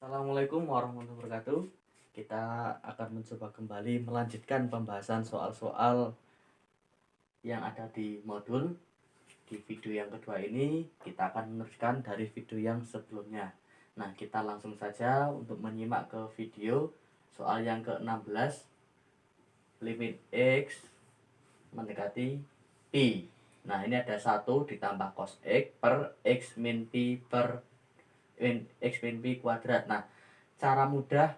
Assalamualaikum warahmatullahi wabarakatuh. Kita akan mencoba kembali melanjutkan pembahasan soal-soal yang ada di modul. Di video yang kedua ini kita akan meneruskan dari video yang sebelumnya. Nah, kita langsung saja untuk menyimak ke video soal yang ke-16, limit X mendekati Pi. Nah, ini ada 1 ditambah cos X per X min Pi per X min Pi kuadrat. Nah, cara mudah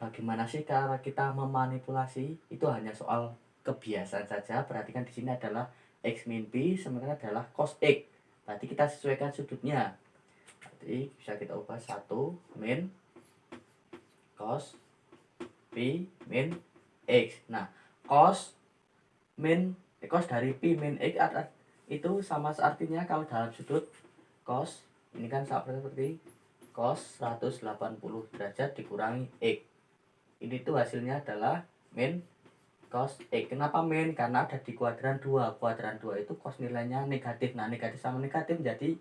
bagaimana sih cara kita memanipulasi? Itu hanya soal kebiasaan saja. Perhatikan di sini adalah X min Pi, sementara adalah cos X. Berarti kita sesuaikan sudutnya. Berarti bisa kita ubah 1 min cos Pi min X. Nah, cos dari Pi min X itu sama artinya kalau dalam sudut cos ini kan seperti cos 180 derajat dikurangi X. Ini tuh hasilnya adalah min cos X. Kenapa min? Karena ada di kuadran 2. Kuadran 2 itu cos nilainya negatif. Nah, negatif sama negatif jadi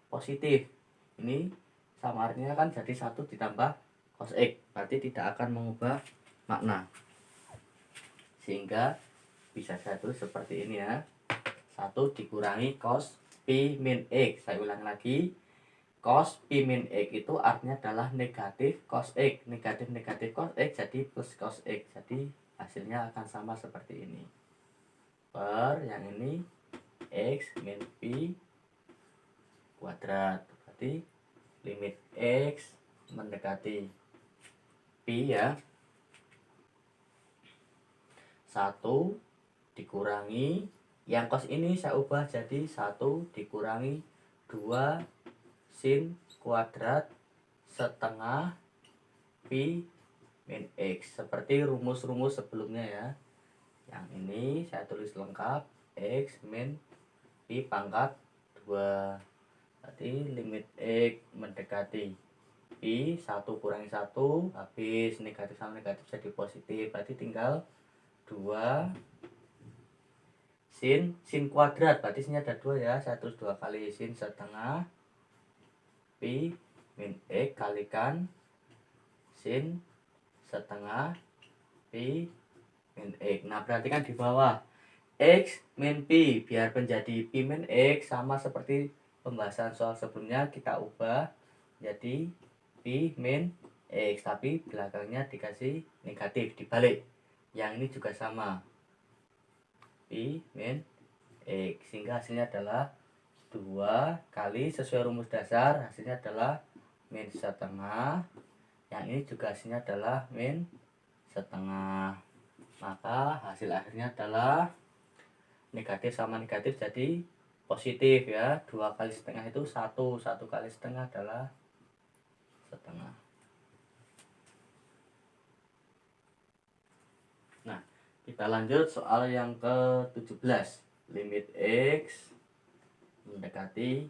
positif. Ini sama artinya kan jadi 1 ditambah cos X. Berarti tidak akan mengubah makna. Sehingga bisa saya tulis seperti ini ya. 1 dikurangi cos Pi min X. Saya ulang lagi. Cos Pi min X itu artinya adalah negatif cos X. Negatif cos X jadi plus cos X. Jadi hasilnya akan sama seperti ini. Per yang ini X min Pi kuadrat. Berarti limit X mendekati Pi ya. 1 dikurangi yang cos ini saya ubah jadi 1 dikurangi 2 sin kuadrat setengah Pi min X. Seperti rumus-rumus sebelumnya ya. Yang ini saya tulis lengkap X min Pi pangkat 2. Berarti limit X mendekati Pi 1 kurangi 1 habis negatif sama negatif jadi positif. Berarti tinggal 2 sin kuadrat. Berarti sini ada 2 ya. Saya tulis 2 kali sin setengah Pi min X kalikan sin setengah Pi min X. Nah, perhatikan di bawah X min Pi biar menjadi Pi min X sama seperti pembahasan soal sebelumnya, kita ubah jadi Pi min X, tapi belakangnya dikasih negatif dibalik. Yang ini juga sama Pi min X, sehingga hasilnya adalah 2 kali sesuai rumus dasar hasilnya adalah min setengah. Yang ini juga hasilnya adalah min setengah. Maka hasil akhirnya adalah negatif sama negatif jadi positif ya. 2 kali setengah itu 1. 1 kali setengah adalah setengah. Nah, kita lanjut soal yang ke-17. Limit X mendekati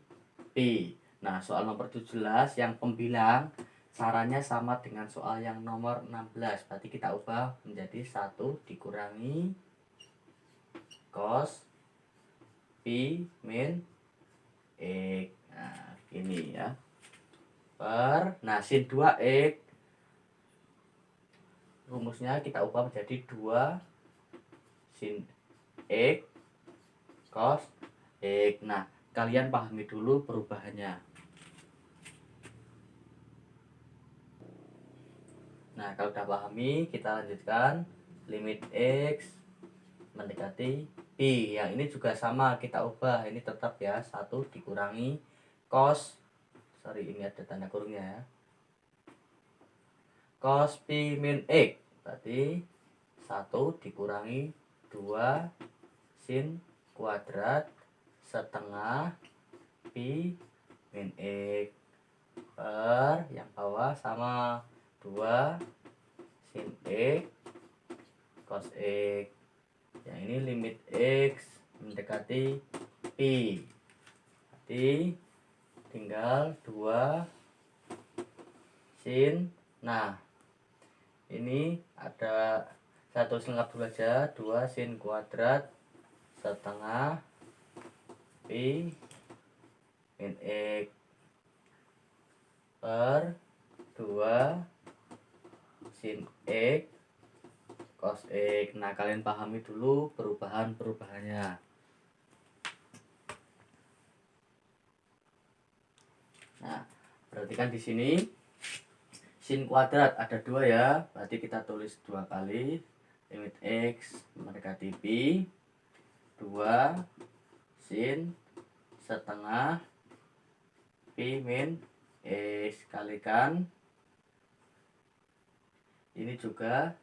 Pi. Nah, soal nomor 17 yang pembilang caranya sama dengan soal yang nomor 16. Berarti kita ubah menjadi 1 dikurangi cos Pi min X. Nah, ini ya. Nah, sin 2X rumusnya kita ubah menjadi 2 sin X cos X. Nah, kalian pahami dulu perubahannya. Nah, kalau udah pahami, kita lanjutkan. Limit X mendekati Pi. Yang ini juga sama, kita ubah. Ini tetap ya, 1 dikurangi cos. Sorry, ini ada tanda kurungnya ya. Cos Pi min X. Berarti 1 dikurangi 2 sin kuadrat setengah Pi min X per yang bawah sama 2 sin X cos X. Yang ini limit X mendekati Pi. Berarti tinggal 2 sin. Nah, ini ada satu lengkap dulu aja. 2 sin kuadrat setengah Pi min X per 2 sin X cos X. Nah, kalian pahami dulu perubahan-perubahannya. Nah, perhatikan di sini sin kuadrat ada 2 ya, berarti kita tulis 2 kali limit X mendekati Pi 2 sin setengah Pi min X kalikan ini juga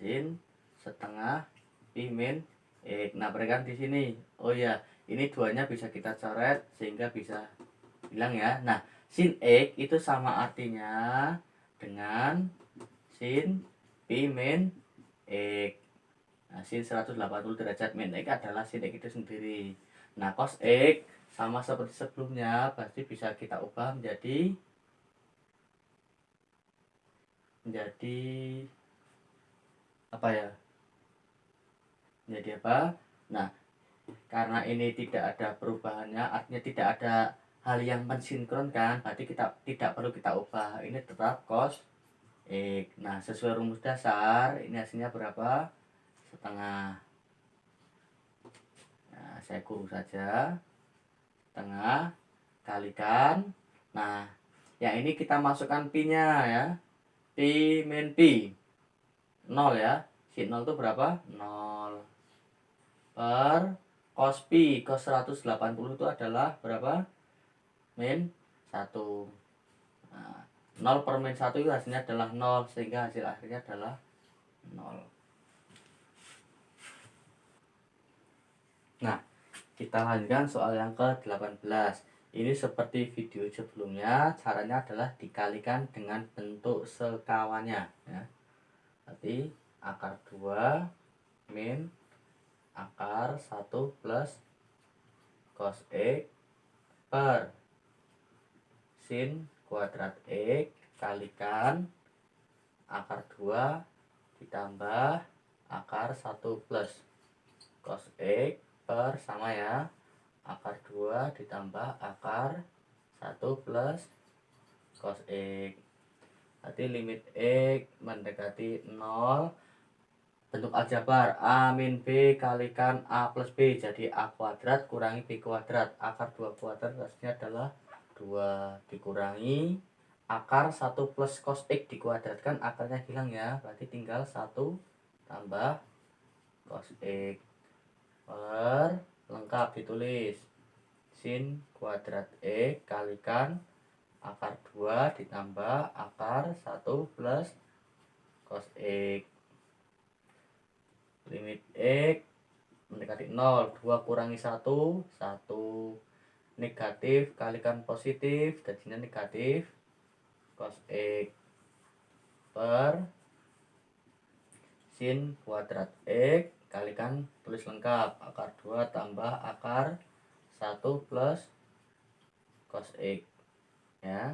sin setengah Pi min X. Nah, perhatikan di sini. Oh ya, ini duanya bisa kita coret sehingga bisa hilang ya. Nah, sin X itu sama artinya dengan sin Pi min X. Nah, sin 180 derajat min X adalah sin X itu sendiri. Nah, cos X sama seperti sebelumnya, pasti bisa kita ubah menjadi apa ya? Menjadi apa? Nah, karena ini tidak ada perubahannya, artinya tidak ada hal yang mensinkronkan, berarti kita tidak perlu kita ubah. Ini tetap cos X. Nah, sesuai rumus dasar, ini hasilnya berapa? Setengah. Nah, saya kurung saja. Setengah kalikan. Nah, yang ini kita masukkan pi-nya ya. Pi min pi. 0 ya. Sin 0 itu berapa? 0. Per cos pi. Cos 180 itu adalah berapa? Min 1. Nah, 0 per min 1 itu hasilnya adalah 0. Sehingga hasil akhirnya adalah 0. Nah, kita lanjutkan soal yang ke-18. Ini seperti video sebelumnya, caranya adalah dikalikan dengan bentuk sekawannya ya. Berarti akar 2 min akar 1 plus cos X per sin kuadrat X kalikan akar 2 ditambah akar 1 plus cos X per sama ya, akar 2 ditambah akar 1 plus cos X. Berarti limit X mendekati 0, bentuk aljabar A min B kalikan A plus B, jadi A kuadrat kurangi B kuadrat. Akar 2 kuadrat hasilnya adalah 2 dikurangi akar 1 plus cos X dikuadratkan, akarnya hilang ya, berarti tinggal 1 tambah cos X per lengkap ditulis sin kuadrat X kalikan akar 2 ditambah akar 1 plus cos X. Limit X mendekati 0, 2 kurangi 1, 1. Negatif kalikan positif, jadinya negatif cos X per sin kuadrat X kalikan tulis lengkap akar 2 tambah akar 1 plus cos X ya.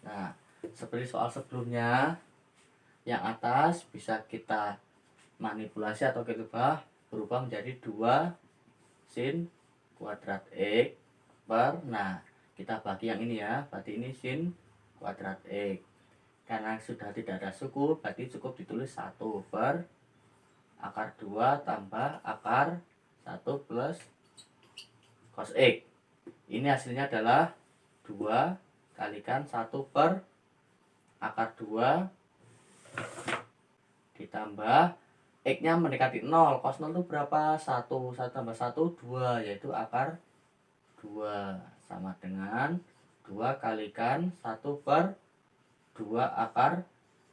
Nah, seperti soal sebelumnya, yang atas bisa kita manipulasi atau kita berubah menjadi 2 sin kuadrat X per, nah kita bagi yang ini ya, berarti ini sin kuadrat X. Karena sudah tidak ada suku, berarti cukup ditulis 1 per akar 2 tambah akar 1 plus cos X. Ini hasilnya adalah 2 kalikan 1 per akar 2 ditambah X-nya mendekati 0. Cos 0 itu berapa? 1. 1 tambah 1, 2. Yaitu akar 2. Sama dengan 2 kalikan 1 per 2 akar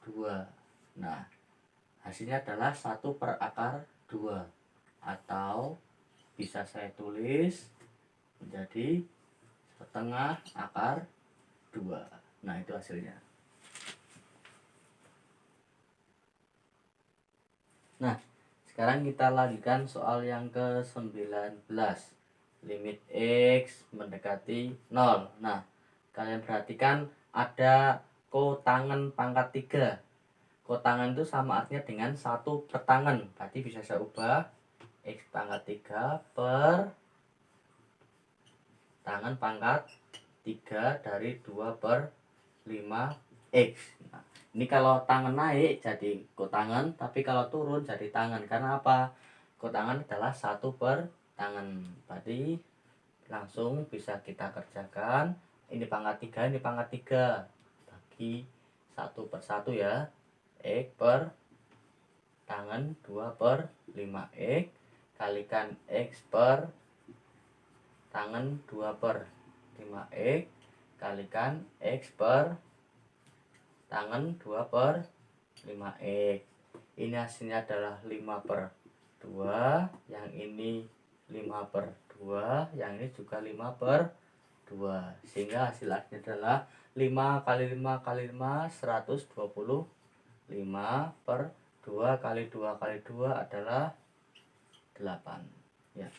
2. Nah, hasilnya adalah 1 per akar 2. Atau bisa saya tulis menjadi setengah akar 2. Nah, itu hasilnya. Nah, sekarang kita lanjutkan soal yang ke-19. Limit X mendekati 0. Nah, kalian perhatikan ada kotangan pangkat 3. Kotangan itu sama artinya dengan 1 per tangan. Berarti bisa saya ubah X pangkat 3 per tangan pangkat 3 dari 2 per 5x. Nah, ini kalau tangan naik jadi kotangan, tapi kalau turun jadi tangan. Karena apa? Kotangan adalah 1 per tangan. Berarti langsung bisa kita kerjakan. Ini pangkat 3, ini pangkat 3. Bagi 1 per 1 ya. X per tangan 2 per 5x kalikan X per tangan 2 per 5x kalikan X per tangan 2 per 5x. Ini hasilnya adalah 5 per 2, yang ini 5 per 2, yang ini juga 5 per 2. Sehingga hasil akhirnya adalah 5 kali 5 kali 5, 120. 5 per 2 kali 2 kali 2 adalah 8 ya.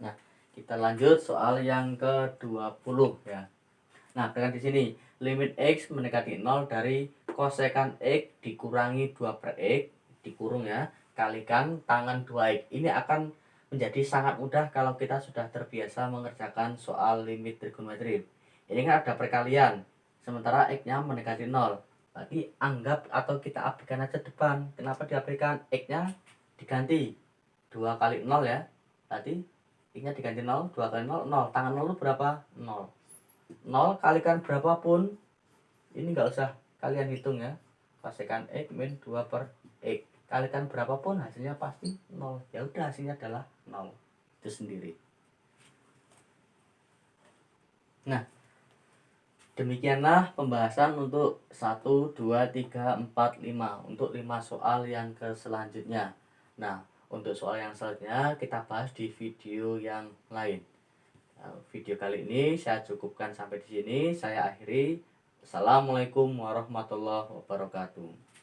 Nah, kita lanjut soal yang ke-20 ya. Nah, dengan di sini limit X mendekati 0 dari kosekan X dikurangi 2 per X dikurung ya, kalikan tangan 2X. Ini akan menjadi sangat mudah kalau kita sudah terbiasa mengerjakan soal limit trigonometri. Ini kan ada perkalian, sementara X-nya mendekati 0. Berarti anggap atau kita abaikan aja depan. Kenapa diabaikan? X-nya diganti 2 kali 0 ya. Berarti X-nya diganti 0, 2 kali 0, 0. Tangan 0 itu berapa? 0. 0 kalikan berapapun, ini nggak usah kalian hitung ya. Kosekan X min 2 per X. Kalikan berapapun hasilnya pasti 0. Ya udah, hasilnya adalah 0. Itu sendiri. Nah, demikianlah pembahasan untuk 1, 2, 3, 4, 5 untuk 5 soal yang ke selanjutnya. Nah, untuk soal yang selanjutnya kita bahas di video yang lain. Video kali ini saya cukupkan sampai di sini. Saya akhiri. Assalamualaikum warahmatullahi wabarakatuh.